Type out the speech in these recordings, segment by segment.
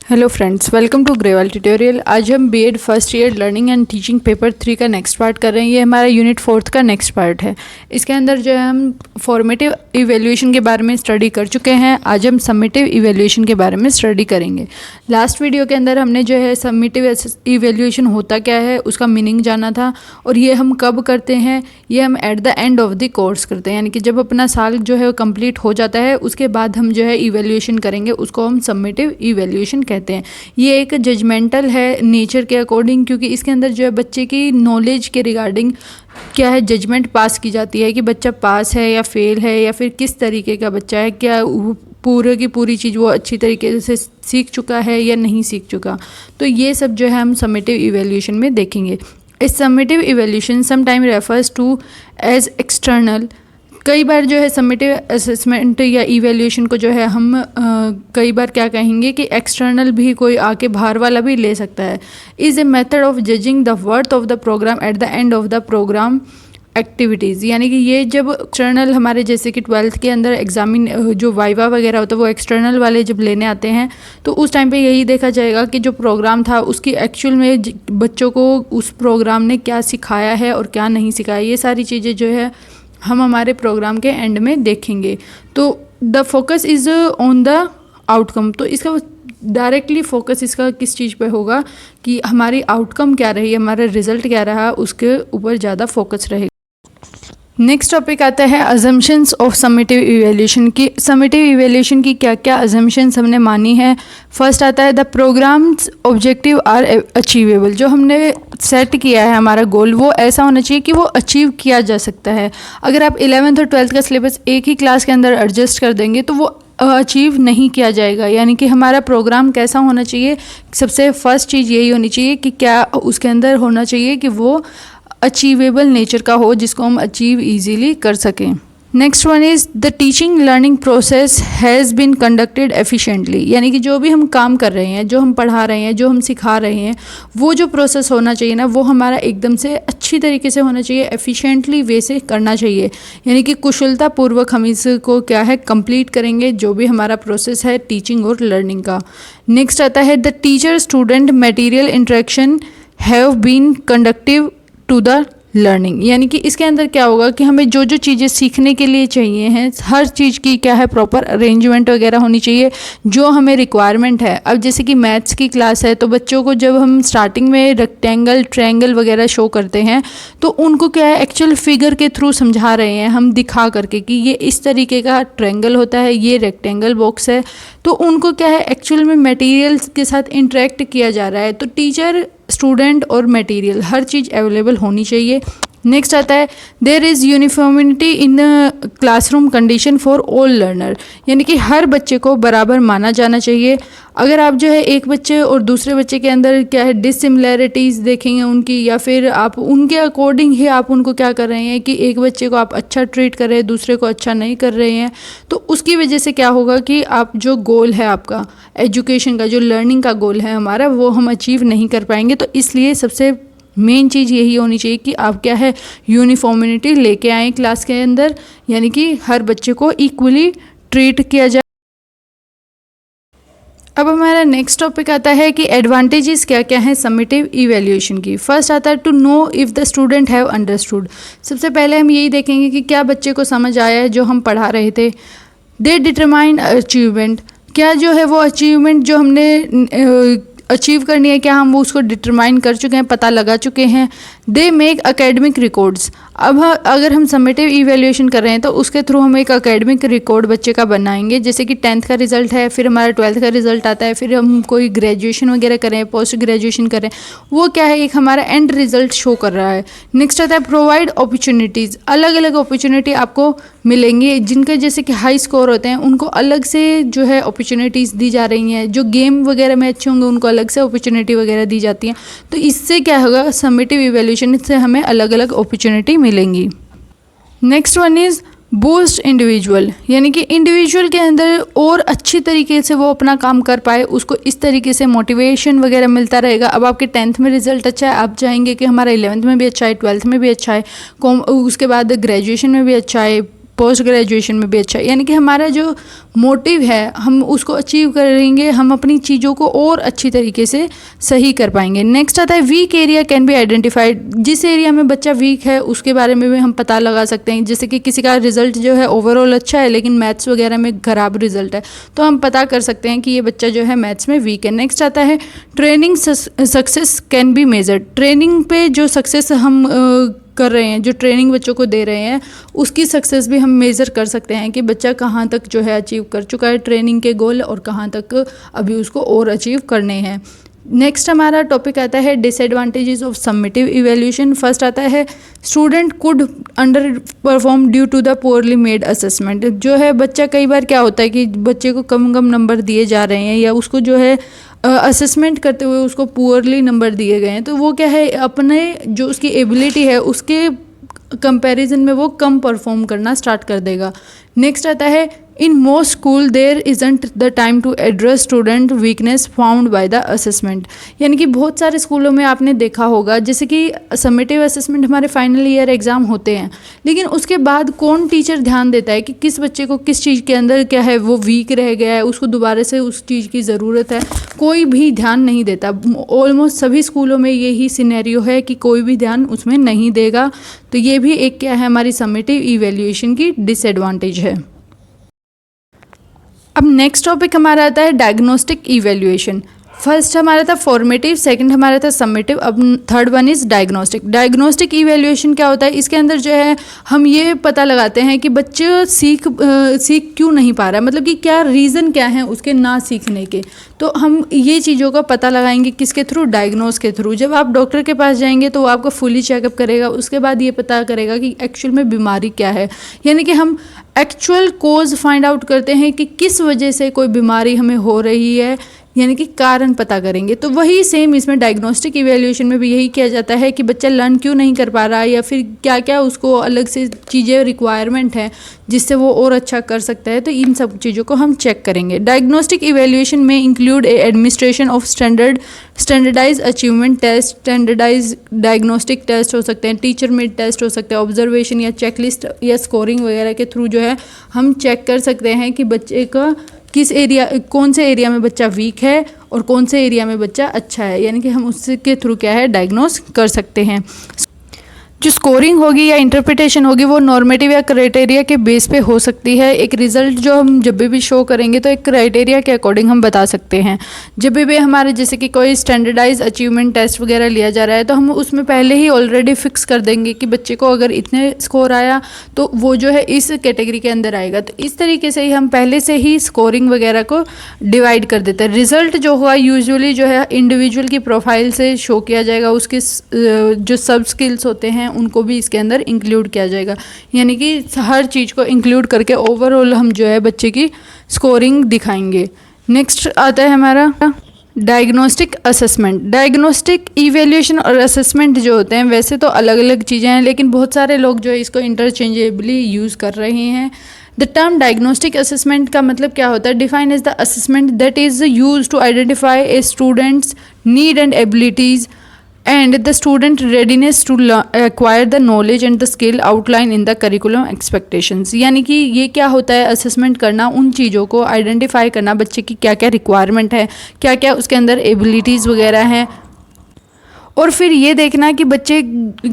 Hello friends, welcome to Grewal tutorial. आज हम BEd first year learning and teaching paper 3 का next part कर रहे हैं। ये हमारा यूनिट 4 का नेक्स्ट पार्ट है। इसके अंदर जो है हम फॉर्मेटिव इवैल्यूएशन के बारे में स्टडी कर चुके हैं। आज हम समेटिव इवैल्यूएशन के बारे में स्टडी करेंगे। लास्ट वीडियो के अंदर हमने जो है समेटिव इवैल्यूएशन होता क्या है उसका मीनिंग जाना था, और ये हम कब करते हैं, ये हम eight the end of the course करते हैं, यानी कि जब अपना साल जो है कंप्लीट हो जाता है उसके बाद हम जो है इवैल्यूएशन करेंगे, उसको हम समेटिव इवैल्यूएशन कहते हैं। ये एक जजमेंटल है नेचर के अकॉर्डिंग, क्योंकि इसके अंदर जो है बच्चे की नॉलेज के रिगार्डिंग क्या है जजमेंट पास की जाती है कि बच्चा पास है या फेल है, या फिर किस तरीके का बच्चा है, क्या पूरे की पूरी चीज़ वो अच्छी तरीके से सीख चुका है या नहीं सीख चुका। तो ये सब जो है हम समेटिव इवैल्यूएशन में देखेंगे। इस summative evaluation sometime refers to as external. कई बार जो है समेटिव असेसमेंट या इवैल्यूएशन को जो है हम कई बार क्या कहेंगे कि एक्सटर्नल भी कोई आके बाहर वाला भी ले सकता है। Is a method of judging the worth of the program at the end of the program activities. यानी कि ये जब एक्सटर्नल हमारे जैसे कि 12th के अंदर एग्जामिन जो वाइवा वगैरह होता है वो एक्सटर्नल वाले जब लेने आते हैं तो उस टाइम पे यही देखा जाएगा कि जो प्रोग्राम था उसकी एक्चुअल में बच्चों को उस प्रोग्राम ने क्या सिखाया है और क्या नहीं सिखाया। ये सारी चीज़ें जो है हम हमारे प्रोग्राम के एंड में देखेंगे। तो the focus is on the outcome. तो इसका डायरेक्टली फोकस इसका किस चीज़ पे होगा कि हमारी आउटकम क्या रही, हमारा रिजल्ट क्या रहा, उसके ऊपर ज़्यादा फोकस रहेगा। नेक्स्ट टॉपिक आता है अजम्पशंस ऑफ समेटिव इवैल्यूएशन की। समेटिव इवैल्यूएशन की क्या क्या अजम्पशंस हमने मानी है। फर्स्ट आता है the programs objective are achievable. जो हमने सेट किया है हमारा गोल वो ऐसा होना चाहिए कि वो अचीव किया जा सकता है। अगर आप 11th और 12th का सिलेबस एक ही क्लास के अंदर एडजस्ट कर देंगे तो वो अचीव नहीं किया जाएगा। यानी कि हमारा प्रोग्राम कैसा होना चाहिए, सबसे फर्स्ट चीज़ यही होनी चाहिए कि क्या उसके अंदर होना चाहिए कि वो अचीवेबल नेचर का हो, जिसको हम अचीव इजीली कर सकें। Next one is the teaching learning process has been conducted efficiently. यानी कि जो भी हम काम कर रहे हैं, जो हम पढ़ा रहे हैं, जो हम सिखा रहे हैं, वो जो प्रोसेस होना चाहिए ना वो हमारा एकदम से अच्छी तरीके से होना चाहिए, एफिशिएंटली वे से करना चाहिए। यानी कि कुशलता पूर्वक हम इसको क्या है कंप्लीट करेंगे जो भी हमारा प्रोसेस है टीचिंग और लर्निंग का। नेक्स्ट आता है the teacher student material interaction have been conductive to the learning. यानी कि इसके अंदर क्या होगा कि हमें जो जो चीज़ें सीखने के लिए चाहिए हैं हर चीज़ की क्या है प्रॉपर अरेंजमेंट वगैरह होनी चाहिए जो हमें रिक्वायरमेंट है। अब जैसे कि मैथ्स की क्लास है तो बच्चों को जब हम स्टार्टिंग में रेक्टेंगल ट्रायंगल वगैरह शो करते हैं तो उनको क्या है एक्चुअल फिगर के थ्रू समझा रहे हैं हम दिखा करके कि ये इस तरीके का ट्रायंगल होता है, ये रेक्टेंगल बॉक्स है। तो उनको क्या है एक्चुअल में मटेरियल्स के साथ इंटरेक्ट किया जा रहा है। तो टीचर स्टूडेंट और मटेरियल हर चीज़ अवेलेबल होनी चाहिए। नेक्स्ट आता है there is uniformity in classroom condition for all learner. यानी कि हर बच्चे को बराबर माना जाना चाहिए। अगर आप जो है एक बच्चे और दूसरे बच्चे के अंदर क्या है डिसिमिलैरिटीज़ देखेंगे उनकी, या फिर आप उनके अकॉर्डिंग ही आप उनको क्या कर रहे हैं कि एक बच्चे को आप अच्छा ट्रीट कर रहे हैं दूसरे को अच्छा नहीं कर रहे हैं, तो उसकी वजह से क्या होगा कि आप जो गोल है आपका एजुकेशन का, जो लर्निंग का गोल है हमारा, वो हम अचीव नहीं कर पाएंगे। तो इसलिए सबसे मेन चीज़ यही होनी चाहिए कि आप क्या है यूनिफॉर्मिटी लेके आएँ क्लास के अंदर, यानी कि हर बच्चे को इक्वली ट्रीट किया जाए। अब हमारा नेक्स्ट टॉपिक आता है कि एडवांटेजेस क्या क्या हैं समेटिव इवैल्यूएशन की। फर्स्ट आता है to know if the student have understood. सबसे पहले हम यही देखेंगे कि क्या बच्चे को समझ आया है जो हम पढ़ा रहे थे। दे डिटरमाइन अचीवमेंट। क्या जो है वो अचीवमेंट जो हमने अचीव करनी है क्या हम वो उसको डिटरमाइन कर चुके हैं, पता लगा चुके हैं। They make academic records. अब अगर हम समेटिव इवैल्यूएशन कर रहे हैं तो उसके थ्रू हम एक अकेडमिक रिकॉर्ड बच्चे का बनाएंगे। जैसे कि 10th का रिजल्ट है, फिर हमारा 12th का रिजल्ट आता है, फिर हम कोई ग्रेजुएशन वगैरह करें, पोस्ट ग्रेजुएशन करें, वो क्या है एक हमारा एंड रिजल्ट शो कर रहा है। नेक्स्ट आता है प्रोवाइड अपॉर्चुनिटीज़। अलग अलग अपॉर्चुनिटी आपको मिलेंगी जिनके जैसे कि हाई स्कोर होते हैं उनको अलग से जो है अपॉर्चुनिटीज़ दी जा रही हैं। जो गेम वगैरह में अच्छे होंगे उनको अलग से अपॉर्चुनिटी वगैरह दी जाती हैं। तो इससे क्या होगा समेटिव इवैल्यूएशन से हमें अलग अलग अपॉर्चुनिटी मिलेंगी। Next one is boost individual. यानी कि इंडिविजुअल के अंदर और अच्छी तरीके से वो अपना काम कर पाए, उसको इस तरीके से मोटिवेशन वगैरह मिलता रहेगा। अब आपके 10th में रिजल्ट अच्छा है, आप चाहेंगे कि हमारा 11th में भी अच्छा है, 12th में भी अच्छा है, उसके बाद ग्रेजुएशन में भी अच्छा है, पोस्ट ग्रेजुएशन में भी अच्छा है। यानी कि हमारा जो मोटिव है हम उसको अचीव करेंगे, हम अपनी चीज़ों को और अच्छी तरीके से सही कर पाएंगे। नेक्स्ट आता है weak area can be identified. जिस एरिया में बच्चा वीक है उसके बारे में भी हम पता लगा सकते हैं। जैसे कि किसी का रिजल्ट जो है ओवरऑल अच्छा है लेकिन मैथ्स वगैरह में खराब रिजल्ट है, तो हम पता कर सकते हैं कि ये बच्चा जो है मैथ्स में वीक है। नेक्स्ट आता है training success can be measured. Training पे जो सक्सेस हम कर रहे हैं, जो ट्रेनिंग बच्चों को दे रहे हैं, उसकी सक्सेस भी हम मेज़र कर सकते हैं कि बच्चा कहाँ तक जो है अचीव कर चुका है ट्रेनिंग के गोल और कहाँ तक अभी उसको और अचीव करने हैं। नेक्स्ट हमारा टॉपिक आता है disadvantages of summative evaluation. First आता है student could underperform due to the poorly made assessment. जो है बच्चा, कई बार क्या होता है कि बच्चे को कम नंबर दिए जा रहे हैं या उसको जो है असेसमेंट करते हुए उसको पुअरली नंबर दिए गए हैं, तो वो क्या है अपने जो उसकी एबिलिटी है उसके कंपैरिजन में वो कम परफॉर्म करना स्टार्ट कर देगा। नेक्स्ट आता है in most school there isn't the time to address student weakness found by the assessment. यानी कि बहुत सारे स्कूलों में आपने देखा होगा जैसे कि समेटिव असेसमेंट हमारे फाइनल ईयर एग्ज़ाम होते हैं, लेकिन उसके बाद कौन टीचर ध्यान देता है कि किस बच्चे को किस चीज़ के अंदर क्या है वो वीक रह गया है, उसको दोबारा से उस चीज़ की ज़रूरत है, कोई भी ध्यान नहीं देता। ऑलमोस्ट सभी स्कूलों में यही सिनेरियो है कि कोई भी ध्यान उसमें नहीं देगा। तो ये भी एक क्या है हमारी समेटिव इवैल्यूएशन की डिसएडवांटेज है। अब नेक्स्ट टॉपिक हमारा आता है डायग्नोस्टिक इवैल्यूएशन। फर्स्ट हमारा था फॉर्मेटिव, सेकंड हमारा था समेटिव, अब third one is diagnostic. Diagnostic evaluation क्या होता है, इसके अंदर जो है हम ये पता लगाते हैं कि बच्चे सीख क्यों नहीं पा रहा है, मतलब कि क्या रीज़न क्या है उसके ना सीखने के। तो हम ये चीज़ों का पता लगाएंगे किसके थ्रू, डायग्नोस के थ्रू। जब आप डॉक्टर के पास जाएंगे तो वो आपका फुली चेकअप करेगा, उसके बाद ये पता करेगा कि एक्चुअल में बीमारी क्या है। यानी कि हम एक्चुअल कोज फाइंड आउट करते हैं कि किस वजह से कोई बीमारी हमें हो रही है, यानी कि कारण पता करेंगे। तो वही सेम इसमें डायग्नोस्टिक इवैल्यूएशन में भी यही किया जाता है कि बच्चा लर्न क्यों नहीं कर पा रहा है या फिर क्या क्या उसको अलग से चीज़ें रिक्वायरमेंट है जिससे वो और अच्छा कर सकता है। तो इन सब चीज़ों को हम चेक करेंगे। डायग्नोस्टिक इवैल्यूएशन में include administration of standardize achievement test, standardize diagnostic test हो सकते हैं, टीचर मेड टेस्ट हो सकते हैं, ऑब्जर्वेशन या चेकलिस्ट या स्कोरिंग वगैरह के थ्रू जो है हम चेक कर सकते हैं कि बच्चे का किस एरिया, कौन से एरिया में बच्चा वीक है और कौन से एरिया में बच्चा अच्छा है। यानी कि हम उसके थ्रू क्या है डायग्नोस कर सकते हैं। जो स्कोरिंग होगी या इंटरप्रिटेशन होगी वो नॉर्मेटिव या क्राइटेरिया के बेस पे हो सकती है। एक रिज़ल्ट जो हम जब भी शो करेंगे तो एक क्राइटेरिया के अकॉर्डिंग हम बता सकते हैं। जब भी हमारे जैसे कि कोई स्टैंडर्डाइज अचीवमेंट टेस्ट वगैरह लिया जा रहा है तो हम उसमें पहले ही ऑलरेडी फिक्स कर देंगे कि बच्चे को अगर इतने स्कोर आया तो वो जो है इस कैटेगरी के अंदर आएगा। तो इस तरीके से ही हम पहले से ही स्कोरिंग वगैरह को डिवाइड कर देते हैं। रिज़ल्ट जो हुआ यूजुअली जो है इंडिविजुअल की प्रोफाइल से शो किया जाएगा, उसके जो सब स्किल्स होते हैं उनको भी इसके अंदर इंक्लूड किया जाएगा। यानी कि हर चीज़ को इंक्लूड करके ओवरऑल हम जो है बच्चे की स्कोरिंग दिखाएंगे। नेक्स्ट आता है हमारा डायग्नोस्टिक असेसमेंट। डायग्नोस्टिक इवैल्यूएशन और असेसमेंट जो होते हैं वैसे तो अलग अलग चीज़ें हैं, लेकिन बहुत सारे लोग जो है इसको इंटरचेंजेबली यूज़ कर रहे हैं। द टर्म डायग्नोस्टिक असेसमेंट का मतलब क्या होता है, define as the assessment that is use to identify a students need and abilities and the student readiness to acquire the knowledge and the skill outlined in the curriculum expectations। यानी कि ये क्या होता है, असेसमेंट करना, उन चीज़ों को आइडेंटिफाई करना बच्चे की क्या क्या रिक्वायरमेंट है, क्या क्या उसके अंदर एबिलिटीज़ वगैरह हैं, और फिर ये देखना कि बच्चे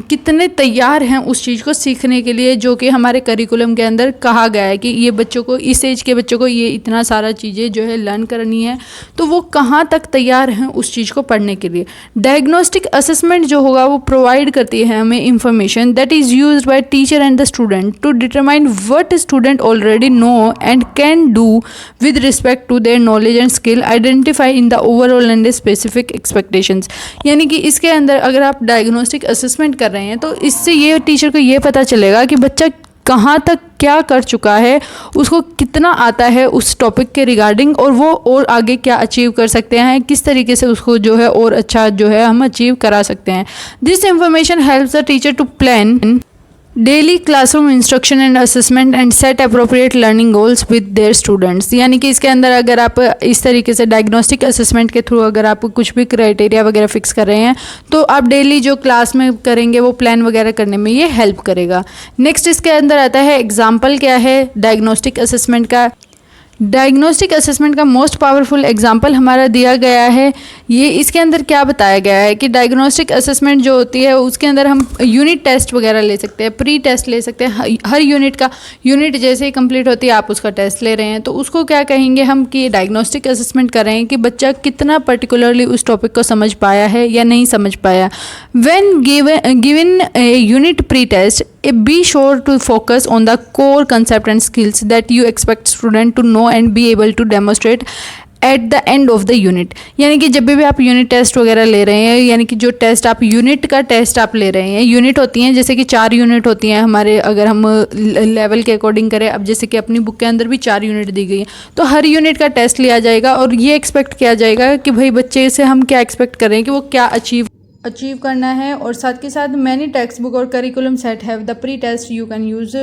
कितने तैयार हैं उस चीज़ को सीखने के लिए जो कि हमारे करिकुलम के अंदर कहा गया है कि ये बच्चों को, इस एज के बच्चों को ये इतना सारा चीज़ें जो है लर्न करनी है, तो वो कहाँ तक तैयार हैं उस चीज़ को पढ़ने के लिए। डायग्नोस्टिक असेसमेंट जो होगा वो प्रोवाइड करती है हमें information that is used by teacher and the student to determine what student already know and can do with respect to their knowledge and skill identify in the overall and specific expectations. यानी कि इसके अंदर अगर आप diagnostic assessment कर रहे हैं तो इससे ये टीचर को ये पता चलेगा कि बच्चा कहाँ तक क्या कर चुका है, उसको कितना आता है उस टॉपिक के रिगार्डिंग, और वो और आगे क्या अचीव कर सकते हैं, किस तरीके से उसको जो है और अच्छा जो है हम अचीव करा सकते हैं। This information helps the teacher to plan daily classroom instruction and assessment and set appropriate learning goals with their students. यानी कि इसके अंदर अगर आप इस तरीके से डायग्नोस्टिक असेसमेंट के थ्रू अगर आप कुछ भी क्राइटेरिया वगैरह फिक्स कर रहे हैं तो आप डेली जो क्लास में करेंगे वो प्लान वगैरह करने में ये हेल्प करेगा। नेक्स्ट इसके अंदर आता है एग्जाम्पल क्या है डायग्नोस्टिक असेसमेंट का। डायग्नोस्टिक असेसमेंट का मोस्ट पावरफुल एग्जांपल हमारा दिया गया है। ये इसके अंदर क्या बताया गया है कि डायग्नोस्टिक असेसमेंट जो होती है उसके अंदर हम यूनिट टेस्ट वगैरह ले सकते हैं, प्री टेस्ट ले सकते हैं। हर यूनिट जैसे ही कंप्लीट होती है आप उसका टेस्ट ले रहे हैं तो उसको क्या कहेंगे हम कि डायग्नोस्टिक असेसमेंट कर रहे हैं कि बच्चा कितना पर्टिकुलरली उस टॉपिक को समझ पाया है या नहीं समझ पाया। When given a unit pre test be sure to focus on the core concept and skills that you expect student to know and be able to demonstrate eight the end of the unit. यानी कि जब भी आप unit test वगैरह ले रहे हैं, यानी कि जो टेस्ट आप यूनिट का टेस्ट आप ले रहे हैं, यूनिट होती हैं जैसे कि 4 यूनिट होती हैं हमारे, अगर हम लेवल के अकॉर्डिंग करें। अब जैसे कि अपनी बुक के अंदर भी 4 यूनिट दी गई है तो हर यूनिट का टेस्ट लिया जाएगा और ये एक्सपेक्ट किया जाएगा कि भाई बच्चे से हम क्या एक्सपेक्ट कर रहे हैं कि वो क्या अचीव करना है। और साथ के साथ मैनी टेक्स्ट बुक और curriculum set have the pre test you can use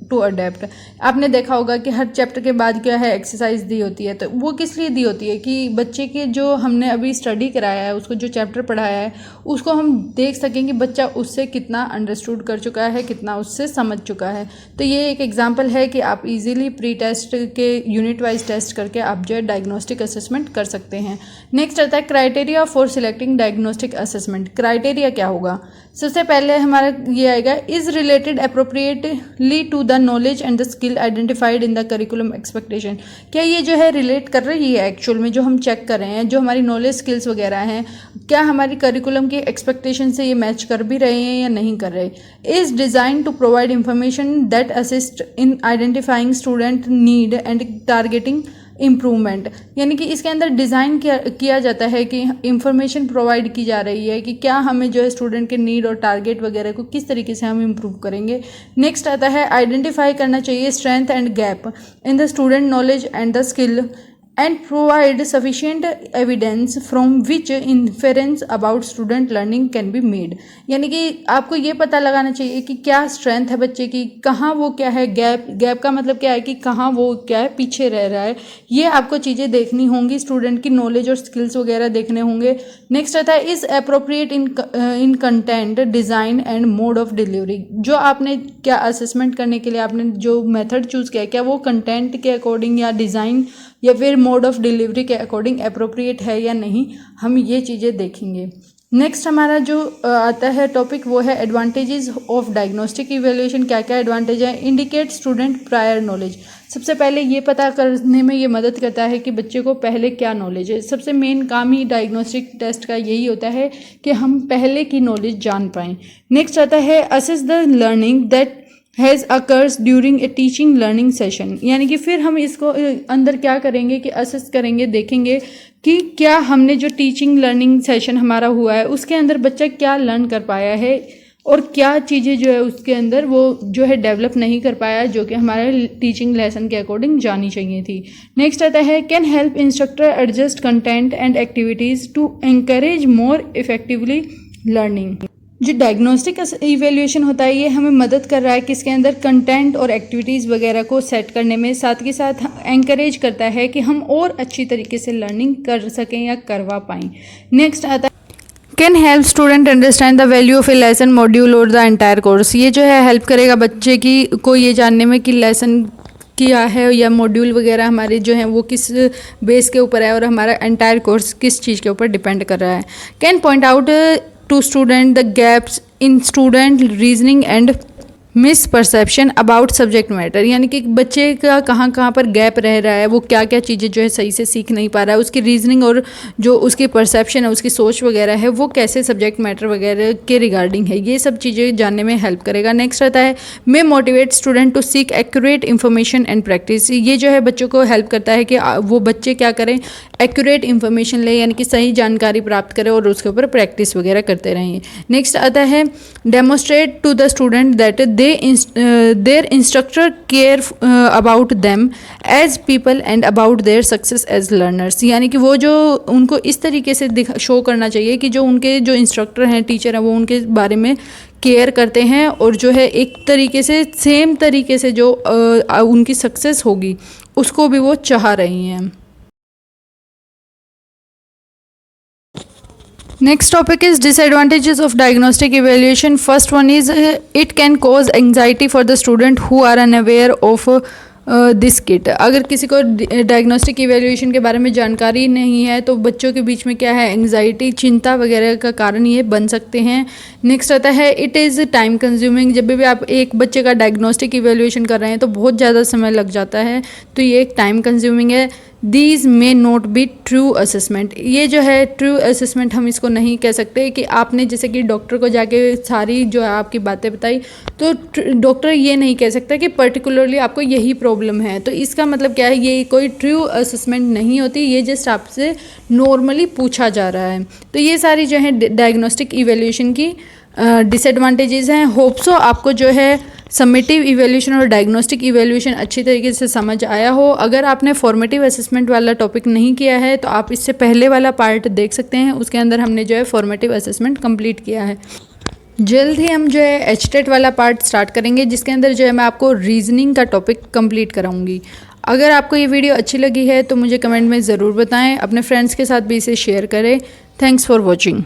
to adapt. आपने देखा होगा कि हर चैप्टर के बाद क्या है एक्सरसाइज दी होती है, तो वो किस लिए दी होती है कि बच्चे के जो हमने अभी स्टडी कराया है उसको जो चैप्टर पढ़ाया है उसको हम देख सकें कि बच्चा उससे कितना अंडरस्टूड कर चुका है, कितना उससे समझ चुका है। तो ये एक एग्जांपल है कि आप इजीली प्री टेस्ट के यूनिट वाइज टेस्ट करके आप जो है डायग्नोस्टिक असेसमेंट कर सकते हैं। नेक्स्ट आता है criteria for selecting diagnostic assessment. Criteria क्या होगा? सबसे पहले हमारा ये आएगा is related appropriately to the knowledge and the skill identified in the curriculum expectation. क्या ये जो है रिलेट कर रही है एक्चुअल में जो हम चेक कर रहे हैं, जो हमारी नॉलेज स्किल्स वगैरह हैं, क्या हमारी करिकुलम की एक्सपेक्टेशन से ये मैच कर भी रहे हैं या नहीं कर रहे। Is design to provide information that assist in identifying student need and targeting improvement. यानी कि इसके अंदर डिज़ाइन किया जाता है कि इंफॉर्मेशन प्रोवाइड की जा रही है कि क्या हमें जो है स्टूडेंट के नीड और टारगेट वगैरह को किस तरीके से हम इम्प्रूव करेंगे। नेक्स्ट आता है आइडेंटिफाई करना चाहिए strength and gap in the student knowledge and the skill and provide sufficient evidence from which inference about student learning can be made। यानी कि आपको ये पता लगाना चाहिए कि क्या स्ट्रेंथ है बच्चे की, कहाँ वो क्या है गैप का मतलब क्या है कि कहाँ वो क्या है पीछे रह रहा है। ये आपको चीज़ें देखनी होंगी, स्टूडेंट की नॉलेज और स्किल्स वगैरह देखने होंगे। नेक्स्ट आता है is appropriate in content design and mode of delivery. जो आपने क्या असेसमेंट करने के लिए आपने जो मेथड चूज़ किया क्या वो कंटेंट के अकॉर्डिंग या डिज़ाइन या फिर मोड ऑफ डिलीवरी के अकॉर्डिंग अप्रोप्रिएट है या नहीं, हम ये चीज़ें देखेंगे। नेक्स्ट हमारा जो आता है टॉपिक वो है एडवांटेजेस ऑफ डायग्नोस्टिक इवैल्यूएशन। क्या क्या एडवांटेज है? Indicate student prior knowledge. सबसे पहले ये पता करने में ये मदद करता है कि बच्चे को पहले क्या नॉलेज है। सबसे मेन काम ही डायग्नोस्टिक टेस्ट का यही होता है कि हम पहले की नॉलेज जान पाएँ। नेक्स्ट आता है assess the learning that has occurs during a teaching learning session. यानी कि फिर हम इसको अंदर क्या करेंगे कि असेस करेंगे, देखेंगे कि क्या हमने जो टीचिंग लर्निंग सेशन हमारा हुआ है उसके अंदर बच्चा क्या लर्न कर पाया है और क्या चीज़ें जो है उसके अंदर वो जो है डेवलप नहीं कर पाया जो कि हमारे टीचिंग लेसन के अकॉर्डिंग जानी चाहिए थी। नेक्स्ट आता है can help instructor adjust content and activities to encourage more effectively learning. जो डायग्नोस्टिक इवैल्यूएशन होता है ये हमें मदद कर रहा है कि इसके अंदर कंटेंट और एक्टिविटीज़ वगैरह को सेट करने में, साथ के साथ एनकरेज करता है कि हम और अच्छी तरीके से लर्निंग कर सकें या करवा पाएँ। नेक्स्ट आता है can help student understand the value of A lesson module और द एंटायर कोर्स। ये जो है हेल्प करेगा बच्चे की को ये जानने में कि लेसन किया है या मॉड्यूल वगैरह हमारे जो हैं वो किस बेस के ऊपर है और हमारा एंटायर कोर्स किस चीज़ के ऊपर डिपेंड कर रहा है। Can point out to student the gaps in student reasoning and misperception about subject matter. यानी कि बच्चे का कहाँ पर गैप रह रहा है, वो क्या क्या चीज़ें जो है सही से सीख नहीं पा रहा है, उसकी रीजनिंग और जो उसकी परसेप्शन है, उसकी सोच वगैरह है वो कैसे सब्जेक्ट मैटर वगैरह के रिगार्डिंग है, ये सब चीज़ें जानने में हेल्प करेगा। नेक्स्ट आता है may motivate student to seek accurate information and practice. ये जो है बच्चों को हेल्प करता है कि वो बच्चे क्या करें, एक्यूरेट इन्फॉर्मेशन ले, यानी कि सही जानकारी प्राप्त करें और उसके ऊपर प्रैक्टिस वगैरह करते रहें। नेक्स्ट आता है demonstrate to the student that their instructor care about them as people and about their success as learners। यानी कि वो जो उनको इस तरीके से शो करना चाहिए कि जो उनके जो इंस्ट्रक्टर हैं, टीचर हैं, वो उनके बारे में केयर करते हैं और जो है एक तरीके से सेम तरीके से जो उनकी सक्सेस होगी उसको भी वो चाह रही हैं। Next topic is disadvantages of diagnostic evaluation. First one is it can cause anxiety for the student who are unaware of this kit. अगर किसी को डायग्नोस्टिक इवैल्यूएशन के बारे में जानकारी नहीं है तो बच्चों के बीच में क्या है, एंग्जाइटी, चिंता वगैरह का कारण ये बन सकते हैं। नेक्स्ट आता है इट इज़ टाइम कंज्यूमिंग। जब भी आप एक बच्चे का डायग्नोस्टिक इवैल्यूएशन कर रहे हैं तो बहुत ज़्यादा समय लग जाता है, तो ये एक टाइम कंज्यूमिंग है। These may not be true assessment. ये जो है ट्रू असेसमेंट हम इसको नहीं कह सकते कि आपने जैसे कि डॉक्टर को जाके सारी जो है आपकी बातें बताई तो डॉक्टर ये नहीं कह सकता कि पर्टिकुलरली आपको यही प्रॉब्लम है, तो इसका मतलब क्या है, ये कोई ट्रू असेसमेंट नहीं होती, ये जस्ट आपसे नॉर्मली पूछा जा रहा है। तो ये सारी जो है डायग्नोस्टिक इवैल्यूएशन की डिसएडवांटेजेस हैं। होप्सो आपको जो है समेटिव इवैल्यूएशन और डायग्नोस्टिक इवैल्यूएशन अच्छी तरीके से समझ आया हो। अगर आपने फॉर्मेटिव असेसमेंट वाला टॉपिक नहीं किया है तो आप इससे पहले वाला पार्ट देख सकते हैं, उसके अंदर हमने जो है फॉर्मेटिव असेसमेंट कंप्लीट किया है। जल्द ही हम जो है HTET वाला पार्ट स्टार्ट करेंगे जिसके अंदर जो है मैं आपको रीजनिंग का टॉपिक कंप्लीट कराऊंगी। अगर आपको ये वीडियो अच्छी लगी है तो मुझे कमेंट में ज़रूर बताएं, अपने फ्रेंड्स के साथ भी इसे शेयर करें। Thanks for watching.